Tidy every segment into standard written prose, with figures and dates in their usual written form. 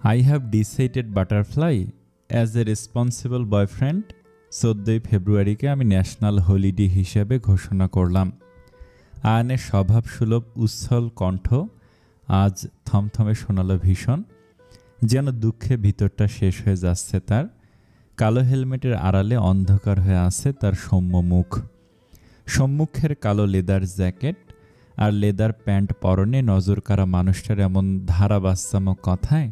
I have decided butterfly as a responsible boyfriend 14ই ফেব্রুয়ারিকে আমি national holiday হিসেবে ঘোষণা করলাম। আয়নের স্বভাবসুলভ উচ্ছল কণ্ঠ আজ থমথমে শোনালো ভীষণ, যেন দুঃখে ভিতরটা শেষ হয়ে যাচ্ছে তার। কালো হেলমেটের আড়ালে অন্ধকার হয়ে আছে তার সৌম্য মুখ। সম্মুখের কালো লেদার জ্যাকেট আর লেদার প্যান্ট পরনে নজর কাড়া মানুষটার এমন ধারাবাস্যামক কথায়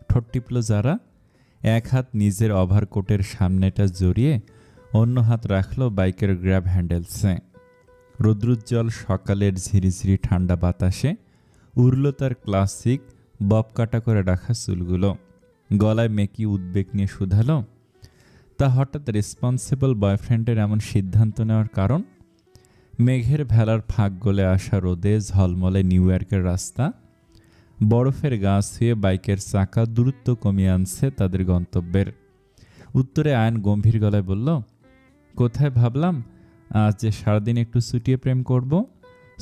ঠোঁট টিপল যারা। এক হাত নিজের ওভারকোটের সামনেটা জড়িয়ে অন্য হাত রাখল বাইকের গ্র্যাব হ্যান্ডেলসে। রৌদ্রোজ্জ্বল সকালের ঝিরিঝিরি ঠান্ডা বাতাসে উড়ল তার ক্লাসিক ববকাটা করে রাখা চুলগুলো। গলায় মেকি উদ্বেগ নিয়ে শুধালো, তা হঠাৎ রেসপন্সিবল বয়ফ্রেন্ডের এমন সিদ্ধান্ত নেওয়ার কারণ? মেঘের ভেলার ফাঁক গলে আসা রোদে ঝলমলে নিউ ইয়র্কের রাস্তা, বরফের গা ছুঁয়ে বাইকের চাকা দূরত্ব কমিয়ে আনছে তাদের গন্তব্যের। উত্তরে আয়ন গম্ভীর গলায় বলল, কোথায় ভাবলাম আজ যে সারাদিন একটু ছুটিয়ে প্রেম করব।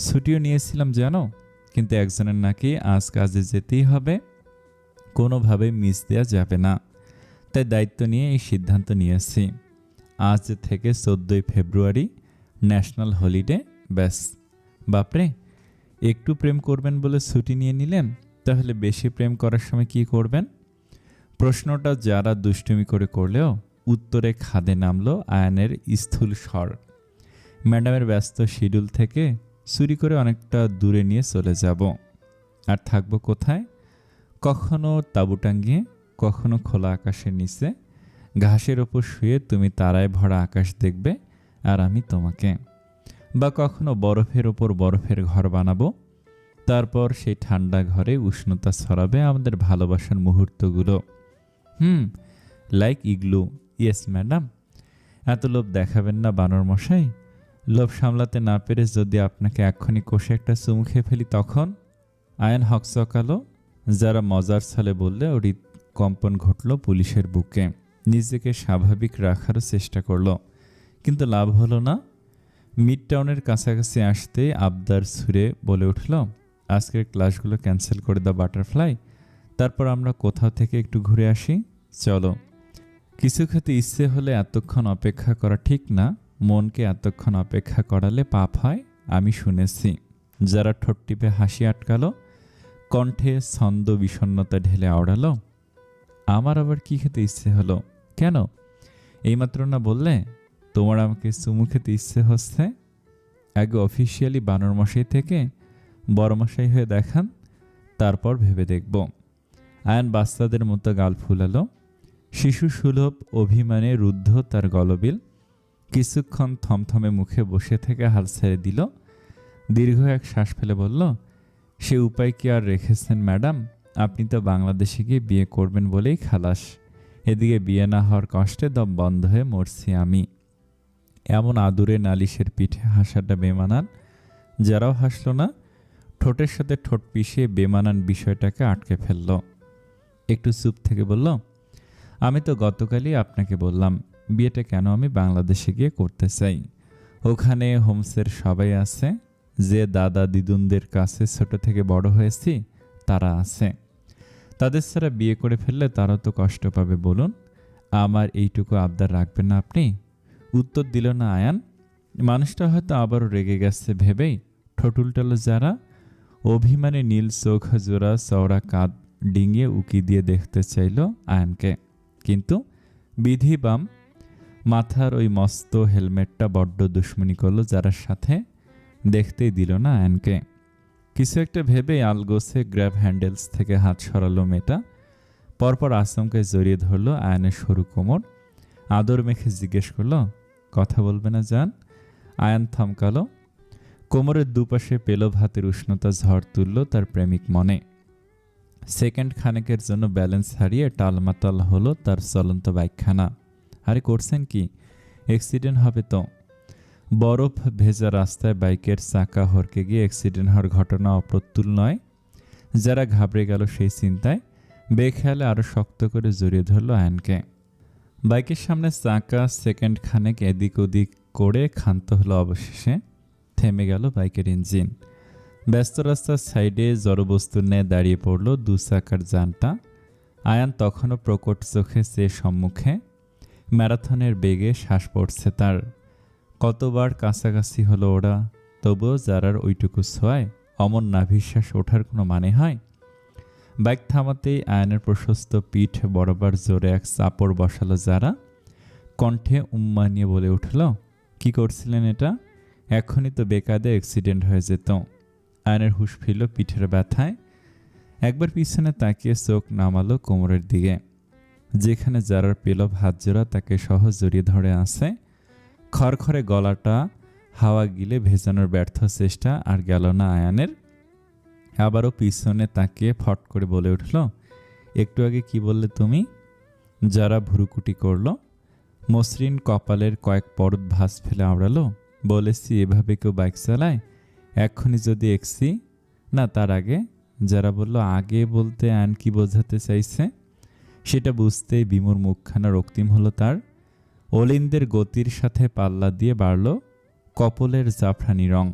ছুটিও নিয়েছিলাম জানো, কিন্তু একজনের নাকি আজ কাজে যেতেই হবে, কোনোভাবে মিস দেওয়া যাবে না। তাই দায়িত্ব নিয়ে এই সিদ্ধান্ত নিয়েছি। আজ থেকে 14ই ফেব্রুয়ারি ন্যাশনাল হলিডে। ব্যাস। বাপরে, একটু প্রেম করবেন বলে ছুটি নিয়ে নিলেন, তাহলে বেশি প্রেম করার সময় কি করবেন? প্রশ্নটা যারা দুষ্টুমি করে করলেও উত্তরে খাদে নামলো আয়নের স্থূল স্বর। ম্যাডামের ব্যস্ত শিডিউল থেকে চুরি করে অনেকটা দূরে নিয়ে চলে যাব। আর থাকবো কোথায়? কখনো তাঁবু টাঙ্গিয়ে, কখনো খোলা আকাশের নিচে। ঘাসের ওপর শুয়ে তুমি তারায় ভরা আকাশ দেখবে আর আমি তোমাকে। বা কখনো বরফের ওপর বরফের ঘর বানাবো, তারপর সেই ঠান্ডা ঘরে উষ্ণতা ছড়াবে আমাদের ভালোবাসার মুহূর্তগুলো। Like igloo. Yes madam. এত লোভ দেখাবেন না বানর মশাই। লোভ সামলাতে না পেরে যদি আপনাকে এক্ষুনি কষে একটা চুমু খেয়ে ফেলি তখন? আয়ন হকচকালো। যারা মজার ছলে বললে ওরই কম্পন ঘটল পুলিশের বুকে। নিজেকে স্বাভাবিক রাখারও চেষ্টা করলো, কিন্তু লাভ হলো না। মিড টাউনের কাছাকাছি আসতে আবদার ছুঁড়ে বলে উঠল, আজকের ক্লাসগুলো ক্যান্সেল করে দাও বাটারফ্লাই, তারপর আমরা কোথাও থেকে একটু ঘুরে আসি। চলো। কিছু খেতে ইচ্ছে হলে এতক্ষণ অপেক্ষা করা ঠিক না, মনকে এতক্ষণ অপেক্ষা করালে পাপ হয়, আমি শুনেছি। যারা ঠোঁট টিপে হাসি আটকালো, কণ্ঠে ছন্দ বিষণ্ণতা ঢেলে আওড়ালো, আমার আবার কি খেতে ইচ্ছে হলো? কেন? এইমাত্র না বললে তোমার আমাকে চুমু খেতে ইচ্ছে হচ্ছে? আগে অফিসিয়ালি বানর মশাই থেকে বড় মশাই হয়ে দেখান, তারপর ভেবে দেখব। আয়ন বাচ্চাদের মতো গাল ফুলালো। শিশু সুলভ অভিমানে রুদ্ধ তার গলবিল। কিছুক্ষণ থমথমে মুখে বসে থেকে হাল ছেড়ে দিল। দীর্ঘ এক শ্বাস ফেলে বলল, সে উপায় কি আর রেখেছেন ম্যাডাম? আপনি তো বাংলাদেশে গিয়ে বিয়ে করবেন বলেই খালাস। এদিকে বিয়ে না হওয়ার কষ্টে দম বন্ধ হয়ে মরছি আমি। এমন আদুরে নালিশের পিঠে হাসাটা বেমানান। যারাও হাসল না, ঠোঁটের সাথে ঠোঁট পিষিয়ে বেমানান বিষয়টাকে আটকে ফেলল। একটু চুপ থেকে বলল, আমি তো গতকালই আপনাকে বললাম বিয়েটা কেন আমি বাংলাদেশে গিয়ে করতে চাই। ওখানে হোমসের সবাই আছে, যে দাদা দিদুনদের কাছে ছোট থেকে বড় হয়েছি তারা আছে। তাদের ছাড়া বিয়ে করে ফেললে তারা তো কষ্ট পাবে বলুন। আমার এইটুকু আবদার রাখবেন না আপনি? উত্তর দিল না আয়ান। মানুষটা হয়তো আবারও রেগে গেছে ভেবেই ঠোঁট উল্টালো যারা। অভিমানে নীল চোখ জোড়া চওড়া কাঁধ ডিঙিয়ে উকি দিয়ে দেখতে চাইল আয়ানকে, কিন্তু বিধি বাম। মাথার ওই মস্ত হেলমেটটা বড্ড দুশ্মনী করলো যারার সাথে, দেখতেই দিল না আয়ানকে। কিছু একটা ভেবে আলগোছে গ্র্যাব হ্যান্ডেলস থেকে হাত সরালো মেয়েটা। পরপর আচমকে জড়িয়ে ধরলো আয়নের সরু কোমর। আদর মেখে জিজ্ঞেস করলো, কথা বলবে না জান? আয়ান থমকালো। কোমরের দুপাশে পেল ভাতের উষ্ণতা ঝড় তুলল তার প্রেমিক মনে। সেকেন্ড খানেকের জন্য ব্যালেন্স হারিয়ে টালমাটাল হলো তার চলন্ত বাইকখানা। আরে করছেন কি? অ্যাক্সিডেন্ট হবে তো। বরফ ভেজা রাস্তায় বাইকের চাকা হরকে গিয়ে অ্যাক্সিডেন্ট হওয়ার ঘটনা অপ্রতুল নয়। যারা ঘাবড়ে গেল সেই চিন্তায় বেখেয়ালে আরও শক্ত করে জড়িয়ে ধরল আয়নকে। বাইকের সামনে চাকা সেকেন্ড খানেক এদিক ওদিক করে ক্ষান্ত হলো অবশেষে। থেমে গেল বাইকের ইঞ্জিন। ব্যস্ত রাস্তার সাইডে জড়বস্তুর ন্যায় দাঁড়িয়ে পড়ল দু চাকার যানটা। আয়ান তখনও প্রকট চোখে চেয়ে সম্মুখে। ম্যারাথনের বেগে শ্বাস পড়ছে তার। কতবার কাছাকাছি হলো ওরা, তবুও যারার ওইটুকু ছোঁয়ায় অমন নাভিশ্বাস ওঠার কোনো মানে হয়? বাইক থামাতেই আয়নের প্রশস্ত পিঠ বরাবর জোরে এক চাপড় বসালো যারা। কণ্ঠে উম্মা নিয়ে বলে উঠল, কি করছিলেন এটা? এখনই তো বেকায়দে অ্যাক্সিডেন্ট হয়ে যেত। আয়নের হুঁশ ফিরল পিঠের ব্যথায়। একবার পিছনে তাকিয়ে চোখ নামালো কোমরের দিকে, যেখানে যারার পেলব হাতজোড়া তাকে সহজ জড়িয়ে ধরে আছে। খড়খড়ে গলাটা হাওয়া গিলে ভেজানোর ব্যর্থ চেষ্টা আর গেল না আয়ানের। আবারও পিছনে তাকিয়ে ফট করে বলে উঠল, একটু আগে কি বললে তুমি? যারা ভুরুকুটি করল, মসৃণ কপালের কয়েক পরত ভাঁজ ফেলে আওড়ালো, বলেছি এভাবে কেউ বাইক চালায়? এক্ষুনি যদি এক্সি না। তার আগে? যারা বলল আগে বলতে আয়ন কি বোঝাতে চাইছে সেটা বুঝতেই বিমুর মুখখানা রক্তিম হলো তার। অলিন্দের গতির সাথে পাল্লা দিয়ে বাড়ল কপলের জাফরানি রং।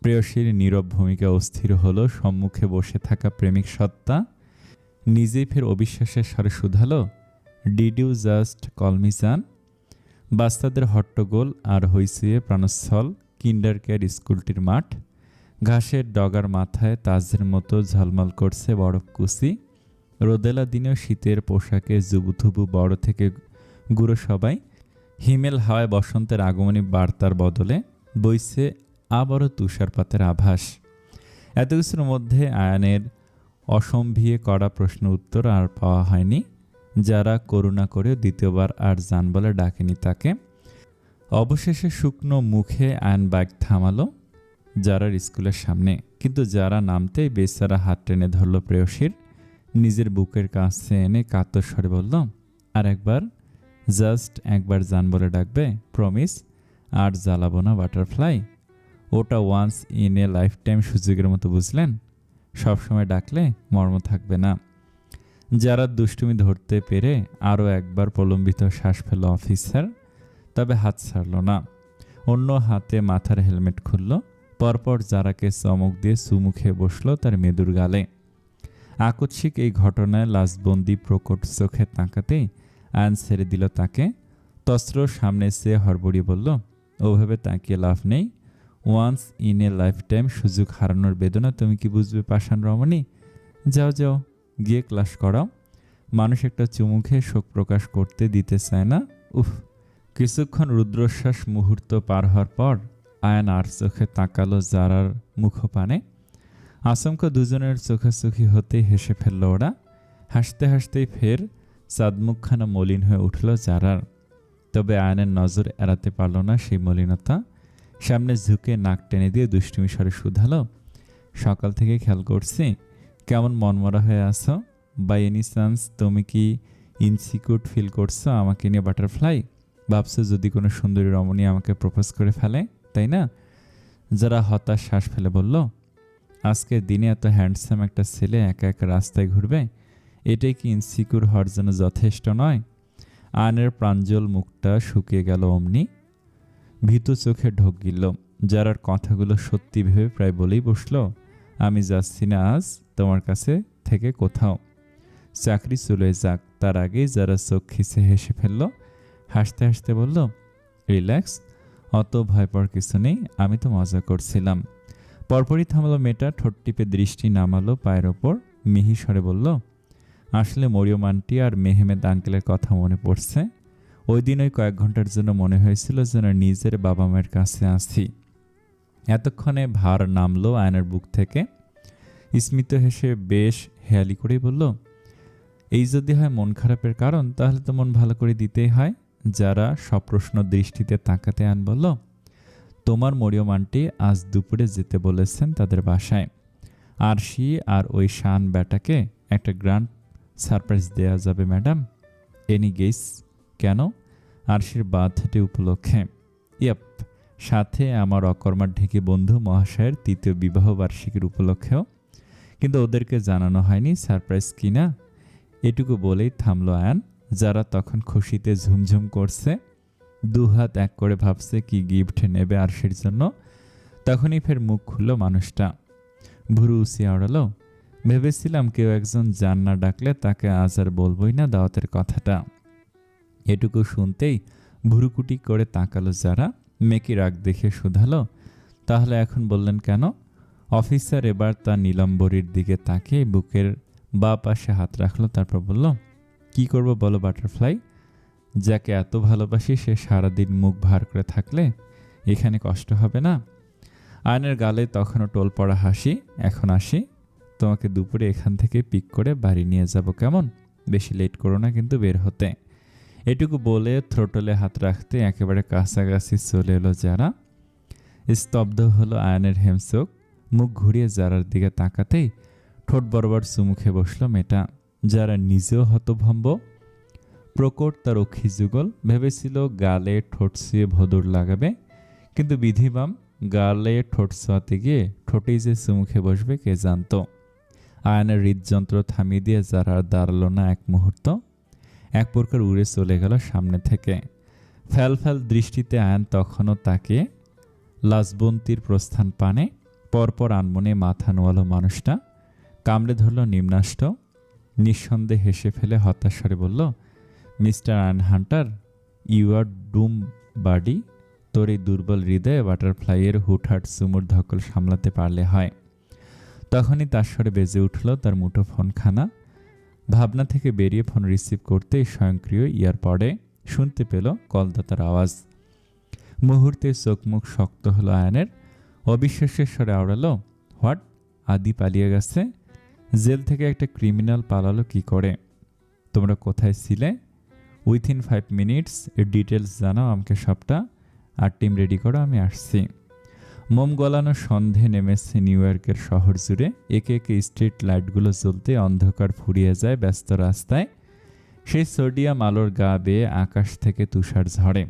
প্রেয়সীর নীরব ভূমিকা অস্থির হলো সম্মুখে বসে থাকা প্রেমিক সত্তা। নিজেই ফের অবিশ্বাসের স্বরে শুধালো, did you just call me জান? বাচ্চাদের হট্টগোল আর হইচইয়ে প্রাণস্থল কিন্ডার কেয়ার স্কুলটির মাঠ। ঘাসের ডগার মাথায় তাজের মতো ঝলমল করছে বরফ কুচি। রোদেলা দিনেও শীতের পোশাকে জুবুথুবু বড় থেকে গুঁড়ো সবাই। হিমেল হাওয়ায় বসন্তের আগমনী বার্তার বদলে বইছে আবারও তুষারপাতের আভাস। এত কিছুর মধ্যে আয়ানের অসম্ভিয়ে করা প্রশ্ন উত্তর আর পাওয়া হয়নি। যারা করুণা করে দ্বিতীয়বার আর জান বলে ডাকেনি তাকে। অবশেষে শুকনো মুখে আয়ন বাইক থামালো যারার স্কুলের সামনে। কিন্তু যারা নামতেই বেচারা হাত টেনে ধরল প্রেয়সীর। নিজের বুকের কাছে এনে কাতর স্বরে বলল, আর একবার, জাস্ট একবার জান বলে ডাকবে? প্রমিস? আর জ্বালাবো না বাটারফ্লাই। ওটা once in a lifetime সুযোগের মতো, বুঝলেন? সবসময় ডাকলে মর্ম থাকবে না। যারা দুষ্টুমি ধরতে পেরে আরও একবার প্রলম্বিত শ্বাস ফেল অফিসার, তবে হাত ছাড়ল না। অন্য হাতে মাথার হেলমেট খুলল। পরপর যারাকে চমক দিয়ে সুমুখে বসল তার মেদুর গালে। আকস্মিক এই ঘটনায় লাশবন্দি প্রকট চোখে তাকাতেই আয়ন ছেড়ে দিল তাকে। তস্ত্র সামনে চেয়ে হড়বড়িয়ে বলল, ওভাবে তাকিয়ে লাভ নেই। Once in a lifetime সুযোগ হারানোর বেদনা তুমি কি বুঝবে পাষাণ রমণী? যাও যাও, গিয়ে ক্লাস করাও। মানুষ একটা চুমুখে শোক প্রকাশ করতে দিতে চায় না। উফ। কিছুক্ষণ রুদ্রশ্বাস মুহূর্ত পার হওয়ার পর আয়ন আর চোখে তাকালো যারার মুখপানে। আচমকা দুজনের চোখাচোখি হতে হেসে ফেলল ওরা। হাসতে হাসতেই ফের চাঁদমুখখানা মলিন হয়ে উঠল যারার। তবে আয়নের নজর এড়াতে পারল না সেই মলিনতা। সামনে ঝুঁকে নাক টেনে দিয়ে দুষ্টুমি স্বরে শুধালো, সকাল থেকে খেয়াল করছি কেমন মনমরা হয়ে আছো। বাই এনি চান্স তুমি কি ইনসিকিউর ফিল করছো আমাকে নিয়ে বাটারফ্লাই? ভাবছো যদি কোনো সুন্দরী রমণী আমাকে প্রপোজ করে ফেলে, তাই না? যারা হতাশ শ্বাস ফেলে বলল, আজকের দিনে এত হ্যান্ডসাম একটা ছেলে একা একা রাস্তায় ঘুরবে, এটাই কি ইনসিকিউর হওয়ার জন্য যথেষ্ট নয়? আয়নের প্রাঞ্জল মুখটা শুকিয়ে গেল অমনি। ভীতু চোখে ঢোক গিলল। যারার কথাগুলো সত্যি ভেবে প্রায় বলেই বসল, আমি যাচ্ছি না আজ তোমার কাছে থেকে কোথাও। চাকরি চলে যাক তার আগেই যারা চোখ খিচে হেসে ফেলল। হাসতে হাসতে বলল, রিল্যাক্স, অত ভয় পাওয়ার কিছু নেই, আমি তো মজা করছিলাম। পরপরই থামলো মেয়েটা, ঠোঁট টিপে দৃষ্টি নামালো পায়ের ওপর। মিহি স্বরে বলল, আসলে মরিয়ম আন্টি আর মেহমেদ আঙ্কেলের কথা মনে পড়ছে। ওই দিন ওই কয়েক ঘন্টার জন্য মনে হয়েছিল যেন নিজের বাবা মায়ের কাছে আছি। এতক্ষণে ভার নামলো আয়নের বুক থেকে। স্মিত হেসে বেশ হেয়ালি করেই বলল, এই যদি হয় মন খারাপের কারণ, তাহলে তো মন ভালো করে দিতেই হয়। যারা সপ্রশ্ন দৃষ্টিতে তাকাতে আন বলল, তোমার মরিয়ম আন্টি আজ দুপুরে যেতে বলেছেন তাদের বাসায়। আরশি আর ওই শান ব্যাটাকে একটা গ্র্যান্ড সারপ্রাইজ দেয়া যাবে ম্যাডাম। Any guess? কেন? আরশির বার্থডে উপলক্ষে। ইয়াপ, সাথে আমার অকর্মার ঢেকে বন্ধু মহাশয়ের ৩য় বিবাহ বার্ষিকীর উপলক্ষেও। কিন্তু ওদেরকে জানানো হয়নি সারপ্রাইজ কিনা। এটুকু বলেই থামলো আয়ান। যারা তখন খুশিতে ঝুমঝুম করছে, দুহাত এক করে ভাবছে কি গিফট নেবে আরশির জন্য। তখনই ফের মুখ খুলল মানুষটা। ভুরু উঁচিয়ে আওড়ালো, ভেবেছিলাম কেউ একজন যান না ডাকলে তাকে আজ আর বলবই না দাওয়াতের কথাটা। এটুকু শুনতেই ভুরুকুটি করে তাকালো যারা। মেকি রাগ দেখে শুধালো, তাহলে এখন বললেন কেন? অফিসার এবার তার নীলাম্বরীর দিকে তাকিয়ে বুকের বা পাশে হাত রাখলো, তারপর বলল, কি করব বলো বাটারফ্লাই? যাকে এত ভালোবাসি সে সারাদিন মুখ ভার করে থাকলে এখানে কষ্ট হবে না? আয়নের গালে তখনও টোল পড়া হাসি। এখন আসি, তোমাকে দুপুরে এখান থেকে পিক করে বাড়ি নিয়ে যাব, কেমন? বেশি লেট করো না কিন্তু বের হতে। এটুকু বলে থ্রোটলে হাত রাখতে একেবারে কাছাকাছি চলে এলো যারা। স্তব্ধ হলো আয়নের হেমচোখ। মুখ ঘুরিয়ে যারার দিকে তাকাতেই ঠোঁট বরাবর চুমুখে বসলো মেয়েটা। যারা নিজেও হতভম্ব। প্রকট তার অক্ষি যুগল। ভেবেছিল গালে ঠোঁট ছুঁয়ে ভদর লাগাবে, কিন্তু বিধিবাম গালে ঠোঁট ছোঁয়াতে গিয়ে ঠোঁটেই যে চুমুখে বসবে কে জানত। আয়নের হৃদযন্ত্র থামিয়ে দিয়ে যারা দাঁড়ালো না এক মুহূর্ত। এক প্রকার উড়ে চলে গেল সামনে থেকে। ফ্যাল ফ্যাল দৃষ্টিতে আয়ন তখনও তাকে লাজবন্তীর প্রস্থান পানে। পরপর আনমনে মাথা নোয়ালো মানুষটা। কামড়ে ধরল নিম্নাষ্ট। নিঃসন্দেহে হেসে ফেলে হতাশারে বলল, mister Ayan Hunter, you are doom buddy. তোর এই দুর্বল হৃদয়ে বাটারফ্লাইয়ের হুটহাট চুমুর ধকল সামলাতে পারলে হয়। তখনই তার স্বরে বেজে উঠল তার মুঠো ফোনখানা। ভাবনা থেকে বেরিয়ে ফোন রিসিভ করতেই স্বয়ংক্রিয় ইয়ারপডে শুনতে পেল কলদাতার আওয়াজ। মুহূর্তে চোখ মুখ শক্ত হলো আয়নের। অবিশ্বাসের স্বরে আওড়ালো, হোয়াট? আদি পালিয়ে গেছে? জেল থেকে একটা ক্রিমিনাল পালালো কি করে? তোমরা কোথায় ছিলে? উইথিন 5 মিনিটস এর ডিটেলস জানাও আমাকে সবটা, আর টিম রেডি করো, আমি আসছি। মোম গলানো সন্ধে নেমেছে নিউ ইয়র্কের শহর জুড়ে। একে একে স্ট্রিট লাইটগুলো জ্বলতে অন্ধকার ফুরিয়ে যায় ব্যস্ত রাস্তায়। সেই সোডিয়াম আলোর গা বেয়ে আকাশ থেকে তুষার ঝরে।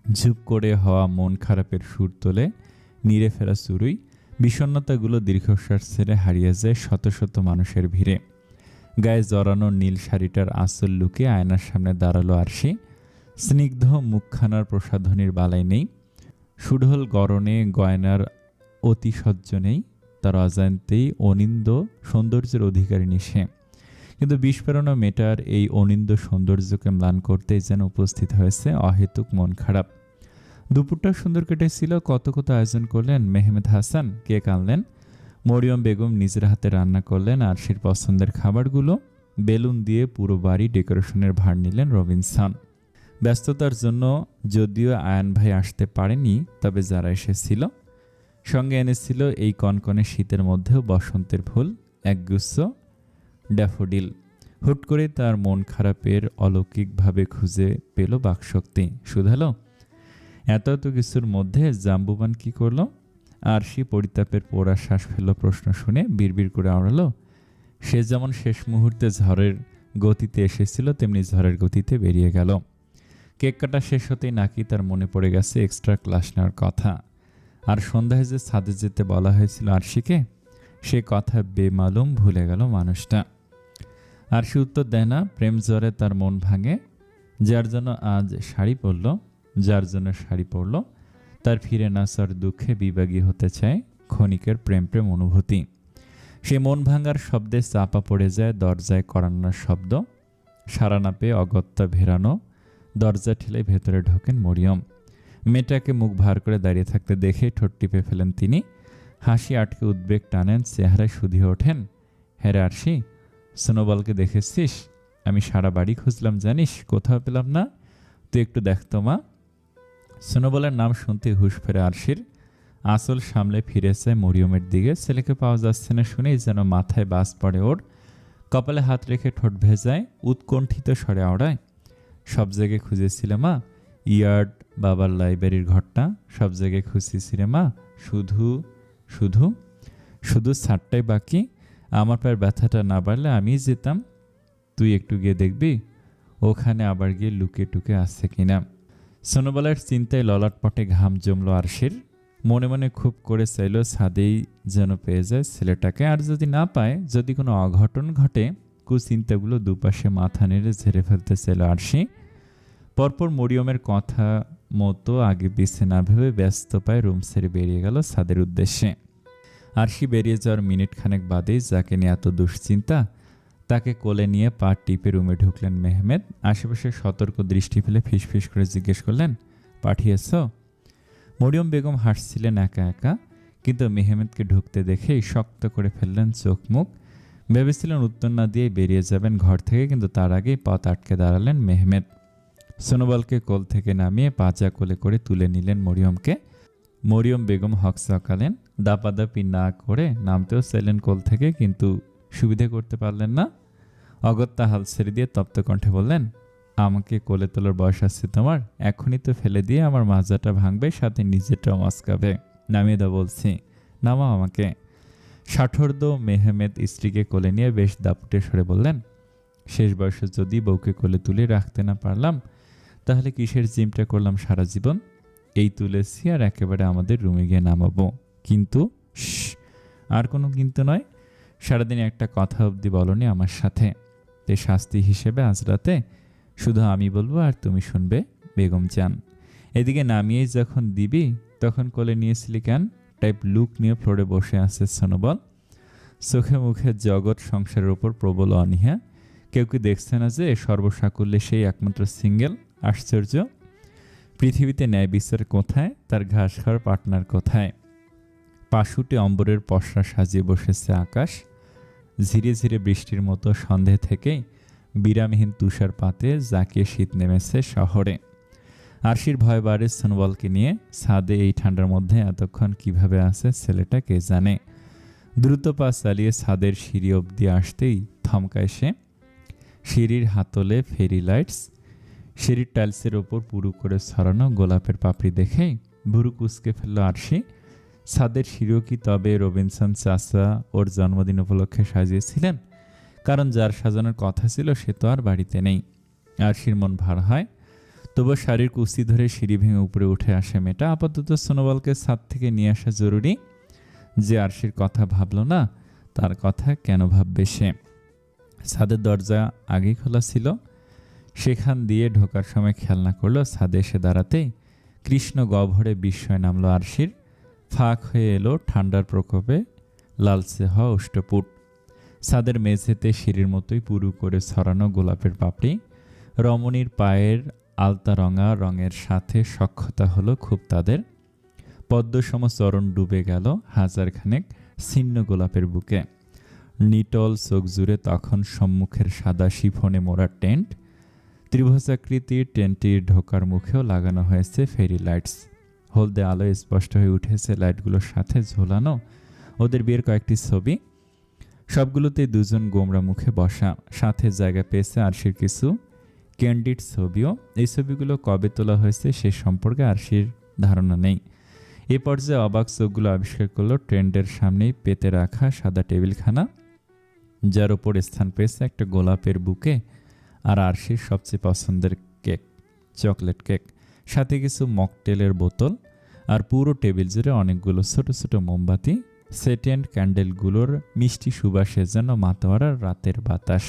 ঝুপ করে হওয়া মন খারাপের সুর তোলে নিড়ে ফেরা চুরুই। বিষণ্ণতাগুলো দীর্ঘশ্বাস ছেড়ে হারিয়ে যায় শত শত মানুষের ভিড়ে। গায়ে জড়ানো নীল শাড়িটার আঁচল লুকে আয়নার সামনে দাঁড়ালো আরশি। স্নিগ্ধ মুখখানার প্রসাধনীর বালাই নেই, সুঢল গরনে গয়নার অতিশয্য নেই। তার অজান্তেই অনিন্দ সৌন্দর্যের অধিকারিণী সে। কিন্তু বিস্ফোরণা মেটার এই অনিন্দ সৌন্দর্যকে ম্লান করতেই যেন উপস্থিত হয়েছে অহেতুক মন খারাপ। দুপুরটা সুন্দর কেটেছিল। কত কত আয়োজন করলেন মেহমেদ হাসান, কেক আনলেন। মরিয়ম বেগম নিজের হাতে রান্না করলেন আরশির পছন্দের খাবারগুলো। বেলুন দিয়ে পুরো বাড়ি ডেকোরেশনের ভার নিলেন রবিনসন। ব্যস্ততার জন্য যদিও আয়ান ভাই আসতে পারেনি, তবে যারা এসেছিল সঙ্গে এনেছিল এই কনকনে শীতের মধ্যেও বসন্তের ফুল, একগুচ্ছ ড্যাফোডিল। হুট করে তার মন খারাপের অলৌকিকভাবে খুঁজে পেল বাকশক্তি। শুধালো, এত এত কিছুর মধ্যে জাম্বুবান কি করলো? আরশি পরিতাপের পোড়া শ্বাস ফেলল প্রশ্ন শুনে। বিড়বিড় করে আওড়ালো, সে যেমন শেষ মুহূর্তে ঝড়ের গতিতে এসেছিল তেমনি ঝড়ের গতিতে বেরিয়ে গেল। কেক কাটা শেষ হতেই নাকি তার মনে পড়ে গেছে এক্সট্রা ক্লাস নেওয়ার কথা। আর সন্ধ্যায় যে ছাদে যেতে বলা হয়েছিল আরশিকে, সে কথা বেমালুম ভুলে গেল মানুষটা। আরশি উত্তর দেয় না। প্রেম জ্বরে তার মন ভাঙে। যার জন্য আজ শাড়ি পরল, যার জন্য শাড়ি পরল, তার ফিরে না আসার দুঃখে বিভাগী হতে চায় ক্ষণিকের প্রেম প্রেম অনুভূতি। সে মন ভাঙার শব্দে চাপা পড়ে যায় দরজায় করান্নার শব্দ। সারা না পেয়ে অগত্যা ভেরানো দরজা ঠেলে ভেতরে ঢোকেন মরিয়ম। মেয়েটাকে মুখ ভার করে দাঁড়িয়ে থাকতে দেখে ঠোঁট টিপে ফেলেন তিনি। হাসি আটকে উদ্বেগ টানেন, চেহারায় শুধিয়ে ওঠেন, হ্যাঁ রে আরশি, সোনোবলকে দেখেছিস? আমি সারা বাড়ি খুঁজলাম জানিস, কোথাও পেলাম না। তুই একটু দেখতো মা। সোনোবলের নাম শুনতে হুঁশ ফেরে আরশির। আঁচল সামলে ফিরেছে মরিয়মের দিকে। ছেলেকে পাওয়া যাচ্ছে না শুনেই যেন মাথায় বাজ পড়ে ওর। কপালে হাত রেখে ঠোঁট ভেজায়, উৎকণ্ঠিত স্বরে আওড়ায়, সব জায়গায় খুঁজেছিলে মা, ইয়ার্ড, বাবার লাইব্রেরির ঘরটা, সব জায়গায় খুঁজেছিলে মা, শুধু শুধু শুধু ছাড়টাই বাকি। আমার পায়ের ব্যথাটা না বাড়লে আমিই যেতাম। তুই একটু গিয়ে দেখবি ওখানে আবার গিয়ে লুকে টুকে আসছে কিনা। সোনোবালার চিন্তায় ললাটপটে ঘাম জমলো আরশির। মনে মনে খুব করে চাইল ছাদেই যেন পেয়ে যায় ছেলেটাকে। আর যদি না পায়, যদি কোনো অঘটন ঘটে, কুচিন্তাগুলো দুপাশে মাথা নেড়ে ঝেড়ে ফেলতে চাইল আরশি। পরপর মরিয়মের কথা মতো আগে পিছে না ভেবে ব্যস্ত পায়ে রুম ছেড়ে বেরিয়ে গেল ছাদের উদ্দেশ্যে। আরশি বেরিয়ে যাওয়ার মিনিট খানেক বাদেই যাকে নিয়ে এত দুশ্চিন্তা তাকে কোলে নিয়ে পা টিপে রুমে ঢুকলেন মেহমেদ। আশেপাশে সতর্ক দৃষ্টি ফেলে ফিসফিস করে জিজ্ঞেস করলেন, পাঠিয়েছ? মরিয়ম বেগম হাসছিলেন একা একা, কিন্তু মেহমেদকে ঢুকতে দেখেই শক্ত করে ফেললেন চোখ মুখ। ভেবেছিলেন উত্তর না দিয়ে বেরিয়ে যাবেন ঘর থেকে, কিন্তু তার আগেই পথ আটকে দাঁড়ালেন মেহমেদ। সোনোবলকে কোল থেকে নামিয়ে পাজা কোলে করে তুলে নিলেন মরিয়মকে। মরিয়ম বেগম হকচকালেন, দাপাদাপি না করে নামতেও চাইলেন কোল থেকে, কিন্তু সুবিধে করতে পারলেন না। অগত্যা হাল ছেড়ে দিয়ে তপ্ত কণ্ঠে বললেন, আমাকে কোলে তোলার বয়স আছে তোমার? এখনই তো ফেলে দিয়ে আমার মাজাটা ভাঙবে, সাথে নিজেরটাও মস্কাবে। নামিয়ে দাও বলছি, নামাও আমাকে। ষাঠর্দ মেহমেদ স্ত্রীকে কোলে নিয়ে বেশ দাপুটে সরে বললেন, শেষ বয়সে যদি বউকে কোলে তুলে রাখতে না পারলাম, তাহলে কিসের জিমটা করলাম সারা জীবন? এই তুলেছি আর একেবারে আমাদের রুমে গিয়ে নামাবো। কিন্তু আর কোনো কিন্তু নয়। সারাদিন একটা কথা অবধি বলনি আমার সাথে, তে শাস্তি হিসেবে আজ রাতে শুধু আমি বলবো আর তুমি শুনবে বেগম চান। এদিকে নামিয়েই যখন দিবি তখন কোলে নিয়েছিলি কেন টাইপ লুক নিয়ে ফ্লোরে বসে আছে সোনোবল। চোখে মুখে জগৎ সংসারের ওপর প্রবল অনীহা। কেউ কি দেখছে না যে সর্বসাকুল্যে সেই একমাত্র সিঙ্গেল? আশ্চর্য! পৃথিবীতে ন্যায় বিচার কোথায়? তার ঘাস খাওয়ার পার্টনার কোথায়? পাশুটে অম্বরের পসরা সাজিয়ে বসেছে আকাশ। ধীরে ধীরে বৃষ্টির মতো সন্ধে থেকেই বিরামহীন তুষারপাতে জাঁকিয়ে শীত নেমেছে শহরে। আরশির ভয় বাড়ে সোনোবলকে নিয়ে। ছাদে এই ঠান্ডার মধ্যে এতক্ষণ কিভাবে আছে ছেলেটা কে জানে। দ্রুত পা চালিয়ে ছাদের সিঁড়ি অবধি আসতেই থমকায় সে। সিঁড়ির হাতলে ফেরি লাইটস, সিঁড়ির টাইলসের ওপর পুরু করে ছড়ানো গোলাপের পাপড়ি দেখেই ভুরু কুচকে ফেলল আরশি। ছাদের সিঁড়িও কি তবে রবিনসন চাচা ওর জন্মদিন উপলক্ষে সাজিয়েছিলেন? কারণ যার সাজানোর কথা ছিল সে তো আর বাড়িতে নেই। আরশির মন ভার হয়, তবুও শাড়ির কুস্তি ধরে সিঁড়ি ভেঙে উপরে উঠে আসে মেয়েটা। আপাতত সোনোবলকে ছাদ থেকে নিয়ে আসা জরুরি। যে আরশির কথা ভাবল না, তার কথা কেন ভাববে সে? ছাদের দরজা আগেই খোলা ছিল। সেখান দিয়ে ঢোকার সময় খেয়াল না করলো ছাদে এসে দাঁড়াতেই কৃষ্ণ গহ্বরে বিস্ময় নামলো আরশির। ফাঁক হয়ে এলো ঠান্ডার প্রকোপে লালচে হওয়া অষ্টপুট। ছাদের মেঝেতে সিঁড়ির মতোই পুরু করে ছড়ানো গোলাপের পাপড়ি। রমণীর পায়ের আলতা রঙা রঙের সাথে সখ্যতা হলো খুব তাদের। পদ্মসম চরণ ডুবে গেল হাজারখানেক ছিন্ন গোলাপের বুকে। নিটল চোখ জুড়ে তখন সম্মুখের সাদা শিফনে মোড়া টেন্ট। ত্রিভুজাকৃতির টেন্টটির ঢোকার মুখেও লাগানো হয়েছে ফেরি লাইটস। হলদে আলোয় স্পষ্ট হয়ে উঠেছে লাইটগুলোর সাথে ঝোলানো ওদের বিয়ের কয়েকটি ছবি। সবগুলোতেই দুজন গোমরা মুখে বসা। সাথে জায়গা পেয়েছে আরশির কিছু ক্যান্ডিড ছবিও। এই ছবিগুলো কবে তোলা হয়েছে সে সম্পর্কে আরশির ধারণা নেই। এ পর্যায়ে অবাক চোখগুলো আবিষ্কার করলো ট্রেন্ডের সামনেই পেতে রাখা সাদা টেবিলখানা, যার ওপর স্থান পেয়েছে একটা গোলাপের বুকে আর আরশির সবচেয়ে পছন্দের কেক, চকলেট কেক, সাথে কিছু মকটেলের বোতল। আর পুরো টেবিল জুড়ে অনেকগুলো ছোট ছোট মোমবাতি। সেটেন্ড ক্যান্ডেলগুলোর মিষ্টি সুবাসে যেন মাতোয়ারা রাতের বাতাস।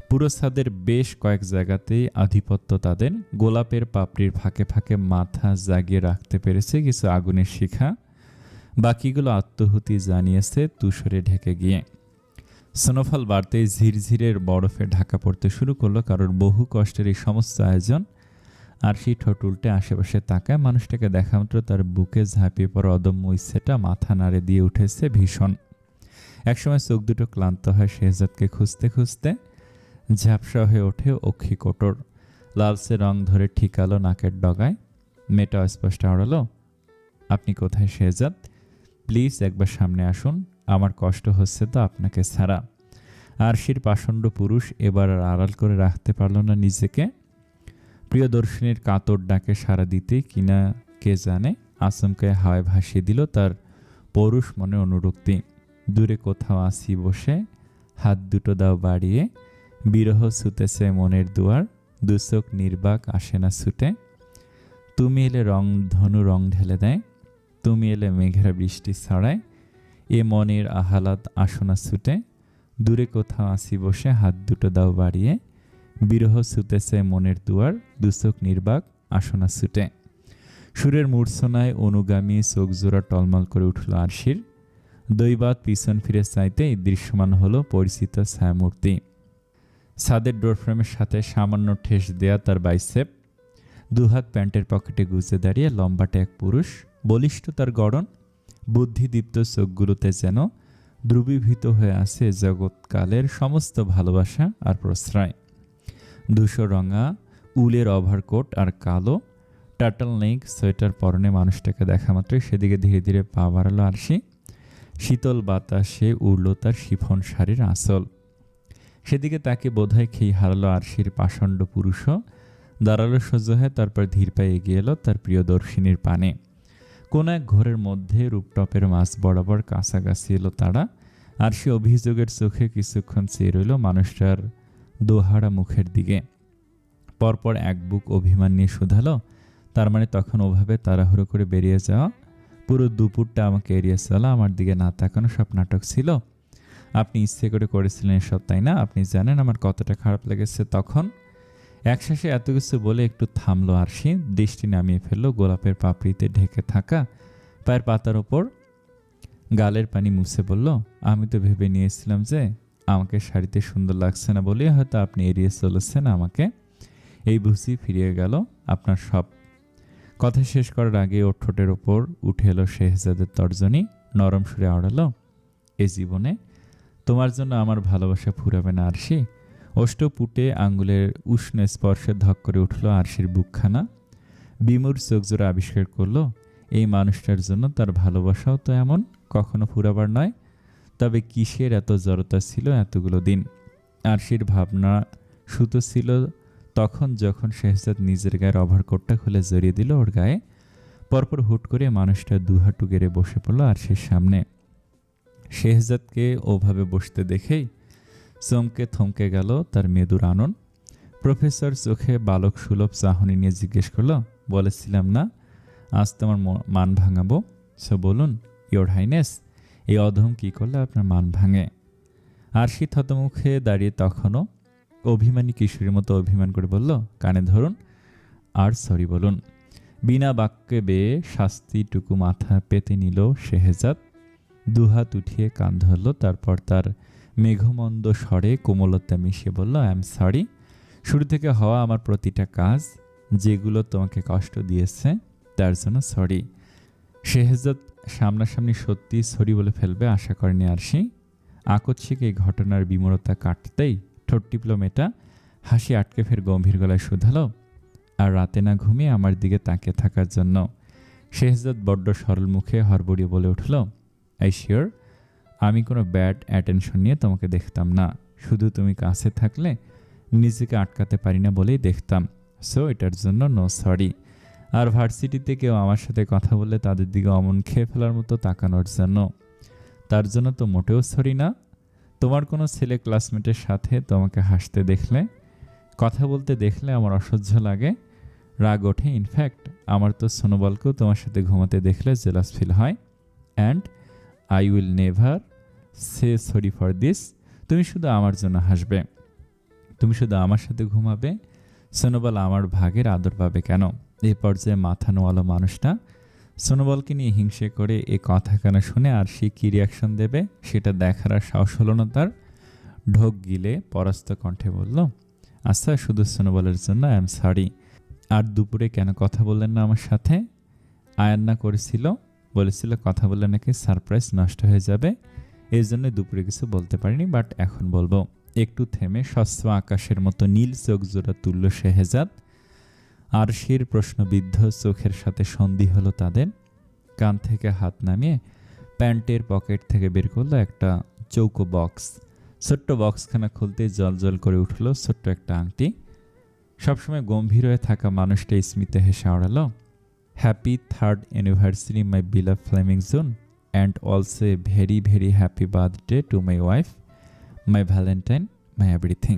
পুরো ছাদের বেশ কয়েক জায়গাতেই আধিপত্য তাদের। গোলাপের পাপড়ির ফাঁকে ফাঁকে মাথা জাগিয়ে রাখতে পেরেছে কিছু আগুনের শিখা। বাকিগুলো আত্মহুতি জানিয়েছে তুষরে ঢেকে গিয়ে। স্নোফল বাড়তেই ঝিরঝিরের বরফে ঢাকা পড়তে শুরু করলো কারোর বহু কষ্টের এই সমস্ত আয়োজন। আর সেই ঠোঁট উল্টে আশেপাশে তাকায়। মানুষটাকে দেখা মাত্র তার বুকে ঝাঁপিয়ে পড়া অদম্য ইচ্ছেটা মাথা নাড়ে দিয়ে উঠেছে ভীষণ। একসময় চোখ দুটো ক্লান্ত হয় শেহজাদকে খুঁজতে খুঁজতে। ঝাপসা হয়ে ওঠে অক্ষি কোটর। লালচে রং ধরে ঠিকালো নাকের ডগায়। মেয়েটা অস্পষ্ট আওড়ালো, আপনি কোথায় শেহজাদ? প্লিজ একবার সামনে আসুন, আমার কষ্ট হচ্ছে তো আপনাকে ছাড়া। আরশির পাষণ্ড পুরুষ এবার আর আড়াল করে রাখতে পারল না নিজেকে। প্রিয়দর্শিনীর কাতর ডাকে সাড়া দিতে কিনা কে জানে আচমকায় হাওয়ায় ভাসিয়ে দিল তার পৌরুষ মনে অনুরক্তি। দূরে কোথাও আসি বসে, হাত দুটো দাও বাড়িয়ে, বিরহ ছুতেছে মনের দুয়ার, দুচোখ নির্বাক আসে না ছুটে। তুমি এলে রং ধনু রং ঢেলে দেয়, তুমি এলে মেঘেরা বৃষ্টি ছড়ায়, এ মনের আহ্লাদ আসনা ছুটে। দূরে কোথাও আসি বসে, হাত দুটো দাও বাড়িয়ে, বিরহ ছুতেছে মনের দুয়ার, দুচোখ নির্বাক আসনা ছুটে। সুরের মূর্ছনায় অনুগামী চোখ জোড়া টলমল করে উঠল আরশির। দৈবাত পিছন ফিরে চাইতেই দৃশ্যমান হলো পরিচিত ছায়ামূর্তি। ছাদের ডোরফ্রেমের সাথে সামান্য ঠেস দেয়া তার বাইসেপ, দুহাত প্যান্টের পকেটে গুজে দাঁড়িয়ে লম্বাটে এক পুরুষ, বলিষ্ঠ তার গড়ন, বুদ্ধিদীপ্ত চোখগুলোতে যেন দ্রবীভূত হয়ে আছে জগৎকালের সমস্ত ভালোবাসা আর প্রশ্রয়। ধূসর রঙা উলের ওভারকোট আর কালো টার্টল নেক সোয়েটার পরনে মানুষটাকে দেখা মাত্রই সেদিকে ধীরে ধীরে পা বাড়ালো আরশি। শীতল বাতাসে উড়ল তার শিফন শাড়ির আঁচল। সেদিকে তাকে বোধহয় খেয়ে হারালো আরশির পাষণ্ড পুরুষও। দাঁড়ালো সহ্য হয়ে, তারপর ধীর পায়ে এগিয়ে এলো তার প্রিয়দর্শিনীর পানে। কোন এক ঘরের মধ্যে রূপটপের মাঝ বরাবর কাছাকাছি এলো তারা। আরশি অভিযোগের চোখে কিছুক্ষণ চেয়ে রইল মানুষটার দোহারা মুখের দিকে। পরপর এক বুক অভিমান নিয়ে শুধালো, তার মানে তখন ওভাবে তাড়াহুড়ো করে বেরিয়ে যাওয়া, পুরো দুপুরটা আমাকে এড়িয়ে চলা, আমার দিকে না তাকানো সব নাটক ছিল? আপনি ইচ্ছে করে করেছিলেন এসব, তাই না? আপনি জানেন আমার কতটা খারাপ লেগেছে তখন। একশ্বাসে এত কিছু বলে একটু থামলো আরশি, দৃষ্টি নামিয়ে ফেললো গোলাপের পাপড়িতে ঢেকে থাকা পায়ের পাতার ওপর। গালের পানি মুছে বলল, আমি তো ভেবে নিয়েছিলাম যে আমাকে শাড়িতে সুন্দর লাগছে না বলেই হয়তো আপনি এড়িয়ে চলেছেন আমাকে। এই বুঝি ফিরিয়ে গেল আপনার সব। কথা শেষ করার আগে ওর ঠোঁটের ওপর উঠে এলো শেহজাদের তর্জনী, নরম সুরে আওড়ালো, এ জীবনে তোমার জন্য আমার ভালোবাসা ফুরাবে না আরশি। অষ্টপুটে আঙ্গুলের উষ্ণ স্পর্শে ধক করে উঠল আরশির বুকখানা। বিমূর চোখজোড়া আবিষ্কার করলো, এই মানুষটার জন্য তার ভালোবাসাও তো এমন কখনো ফুরাবার নয়। তবে কিসের এত জড়তা ছিল এতগুলো দিন? আরশির ভাবনা সুতো ছিল তখন যখন শেহজাদ নিজের গায়ের ওভারকোটটা খুলে জড়িয়ে দিল ওর গায়ে। পরপর হুট করে মানুষটা দুহাটু গেড়ে বসে পড়ল আরশির সামনে। শেহজাদকে ওভাবে বসতে দেখেই চমকে থমকে গেল তার মেদুর আনন। প্রফেসর চোখে বালক সুলভ চাহনি নিয়ে জিজ্ঞেস করলো, বলেছিলাম না আজ তোমার মান ভাঙাবো? সো বলুন ইয়োর হাইনেস, এই অধম কি করলে আপনার মান ভাঙে? আরশি থতমুখে দাঁড়িয়ে তখনও অভিমানী কিশোরীর মতো অভিমান করে বলল, কানে ধরুন আর সরি বলুন। বিনা বাক্যে বেয়ে শাস্তিটুকু মাথা পেতে নিল শেহজাদ। দুহাত উঠিয়ে কান ধরল, তারপর তার মেঘমন্দ স্বরে কোমলতা মিশিয়ে বলল, আই এম সরি। শুরু থেকে হওয়া আমার প্রতিটা কাজ যেগুলো তোমাকে কষ্ট দিয়েছে তার জন্য সরি। শেহজাদ সামনাসামনি সত্যি সরি বলে ফেলবে আশা করেনি আরশি। আকস্মিক এই ঘটনার বিমূঢ়তা কাটতেই ঠোঁট টিপল মেয়েটা, হাসি আটকে ফের গম্ভীর গলায় শুধালো, আর রাতে না ঘুমিয়ে আমার দিকে তাকিয়ে থাকার জন্য? শেহজাদ বড্ড সরল মুখে হড়বড়িয়ে বলে উঠল, আই শিওর আমি কোনো ব্যাড অ্যাটেনশন নিয়ে তোমাকে দেখতাম না, শুধু তুমি কাছে থাকলে নিজেকে আটকাতে পারি না বলেই দেখতাম। সো এটার জন্য নো সরি। আর ভার্সিটিতে কেউ আমার সাথে কথা বললে তাদের দিকে অমন খেয়ে ফেলার মতো তাকানোর জন্য, তার জন্য তো মোটেও সরি না। তোমার কোনো ছেলে ক্লাসমেটের সাথে তোমাকে হাসতে দেখলে, কথা বলতে দেখলে আমার অসহ্য লাগে, রাগ ওঠে। ইনফ্যাক্ট আমার তো সোনোবলকেও তোমার সাথে ঘুমাতে দেখলে জেলাস ফিল হয়। And I will never say sorry for this. তুমি শুধু আমার জন্য হাসবে, তুমি শুধু আমার সাথে ঘুমাবে, সোনোবল আমার ভাগের আদর পাবে কেন? এই পর্যায়ে মাথা নোয়ালো মানুষটা সোনোবলকে নিয়ে হিংসে করে এ কথা কেন শুনে আর সে কী রিয়াকশন দেবে সেটা দেখার আর সাহস হলো না তার। ঢোক গিলে পরাস্ত কণ্ঠে বলল, আচ্ছা শুধু সোনোবলের জন্য আই এম সরি। আর দুপুরে কেন কথা বললেন না আমার সাথে? আয়ান্না করেছিল, বলেছিল কথা বললে নাকি সারপ্রাইজ নষ্ট হয়ে যাবে, এই জন্য দুপুরে কিছু বলতে পারিনি, বাট এখন বলবো। একটু থেমে স্বচ্ছ আকাশের মতো নীল চোখ জোড়া তুলল শেহজাদ। আরশির প্রশ্নবিদ্ধ চোখের সাথে সন্ধি হলো তাদের। কান থেকে হাত নামিয়ে প্যান্টের পকেট থেকে বের করলো একটা চৌকো বক্স। ছোট্ট বক্সখানা খুলতে জল জল করে উঠল ছোট্ট একটা আংটি। সবসময় গম্ভীর হয়ে থাকা মানুষটা স্মিতে হেসে আওড়ালো, happy 3rd anniversary my beloved flaming zone and also a very very happy birthday to my wife, my valentine, my everything.